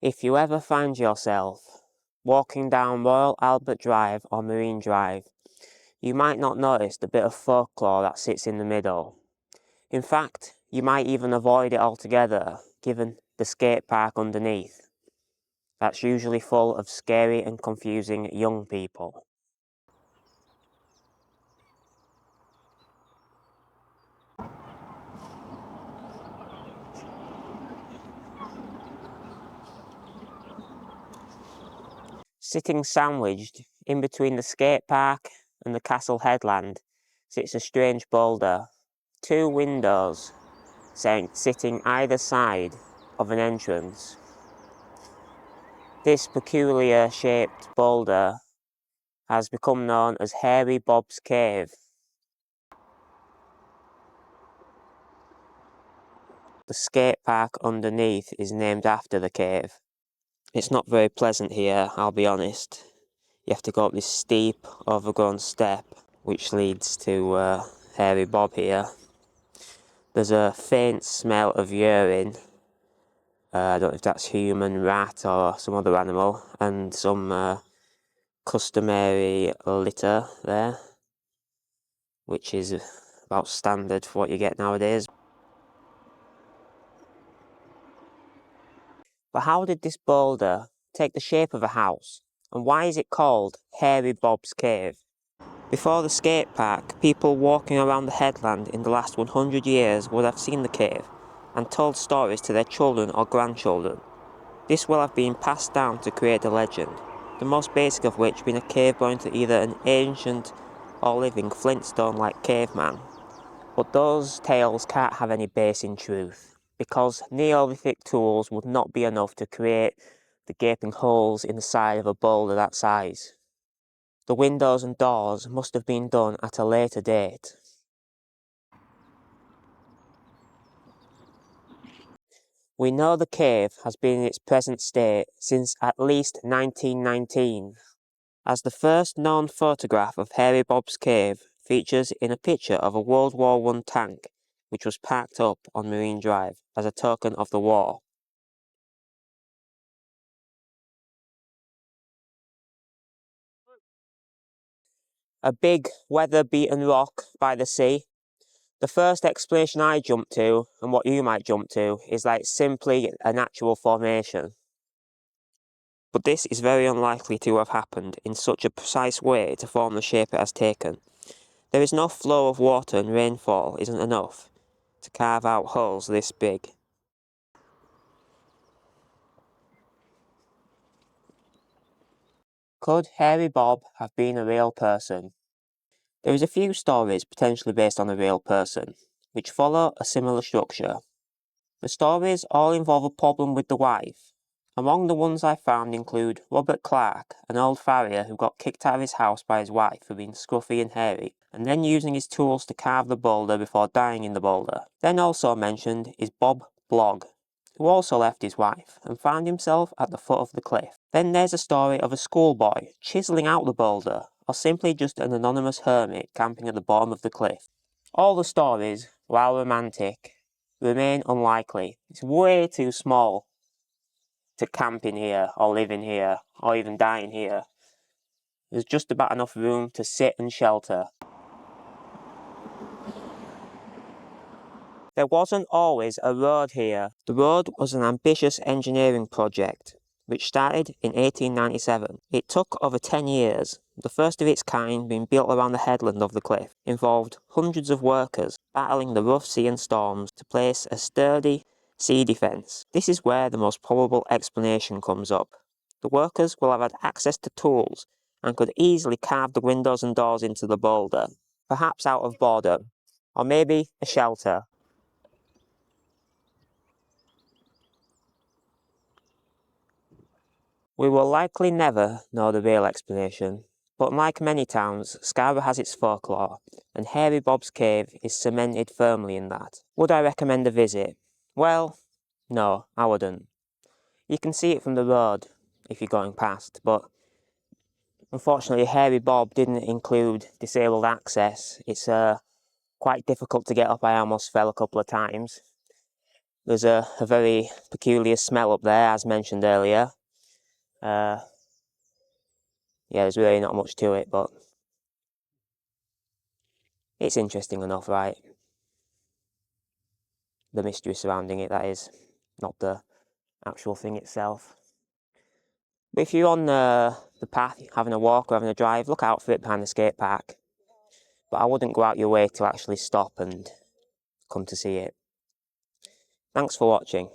If you ever find yourself walking down Royal Albert Drive or Marine Drive, you might not notice the bit of folklore that sits in the middle. In fact, you might even avoid it altogether, given the skate park underneath. That's usually full of scary and confusing young people. Sitting sandwiched in between the skate park and the castle headland sits a strange boulder. Two windows sitting either side of an entrance. This peculiar shaped boulder has become known as Hairy Bob's Cave. The skate park underneath is named after the cave. It's not very pleasant here, I'll be honest. You have to go up this steep, overgrown step, which leads to Hairy Bob here. There's a faint smell of urine. I don't know if that's human, rat, or some other animal, and some customary litter there, which is about standard for what you get nowadays. But how did this boulder take the shape of a house, and why is it called Hairy Bob's Cave? Before the skate park, people walking around the headland in the last 100 years would have seen the cave and told stories to their children or grandchildren. This will have been passed down to create a legend, the most basic of which being a cave belonging to either an ancient or living Flintstone-like caveman. But those tales can't have any base in truth, because Neolithic tools would not be enough to create the gaping holes in the side of a boulder that size. The windows and doors must have been done at a later date. We know the cave has been in its present state since at least 1919, as the first known photograph of Hairy Bob's Cave features in a picture of a World War I tank which was parked up on Marine Drive as a token of the war. A big, weather-beaten rock by the sea. The first explanation I jump to, and what you might jump to, is that it's simply a natural formation. But this is very unlikely to have happened in such a precise way to form the shape it has taken. There is no flow of water, and rainfall isn't enough to carve out holes this big. Could Hairy Bob have been a real person? There is a few stories potentially based on a real person, which follow a similar structure. The stories all involve a problem with the wife. Among the ones I found include Robert Clark, an old farrier who got kicked out of his house by his wife for being scruffy and hairy, and then using his tools to carve the boulder before dying in the boulder. Then also mentioned is Bob Blogg, who also left his wife and found himself at the foot of the cliff. Then there's a story of a schoolboy chiselling out the boulder, or simply just an anonymous hermit camping at the bottom of the cliff. All the stories, while romantic, remain unlikely. It's way too small to camp in here, or live in here, or even die in here. There's just about enough room to sit and shelter. There wasn't always a road here. The road was an ambitious engineering project, which started in 1897. It took over 10 years, the first of its kind being built around the headland of the cliff, involved hundreds of workers battling the rough sea and storms to place a sturdy sea defence. This is where the most probable explanation comes up. The workers will have had access to tools and could easily carve the windows and doors into the boulder, perhaps out of boredom, or maybe a shelter. We will likely never know the real explanation, but like many towns, Scarborough has its folklore, and Hairy Bob's Cave is cemented firmly in that. Would I recommend a visit? Well, no, I wouldn't. You can see it from the road if you're going past, but unfortunately Hairy Bob didn't include disabled access. It's quite difficult to get up. I almost fell a couple of times. There's a very peculiar smell up there, as mentioned earlier. Yeah, there's really not much to it, but it's interesting enough, right? The mystery surrounding it, that is, not the actual thing itself. But if you're on the path, having a walk or having a drive, look out for it behind the skate park. But I wouldn't go out your way to actually stop and come to see it. Thanks for watching.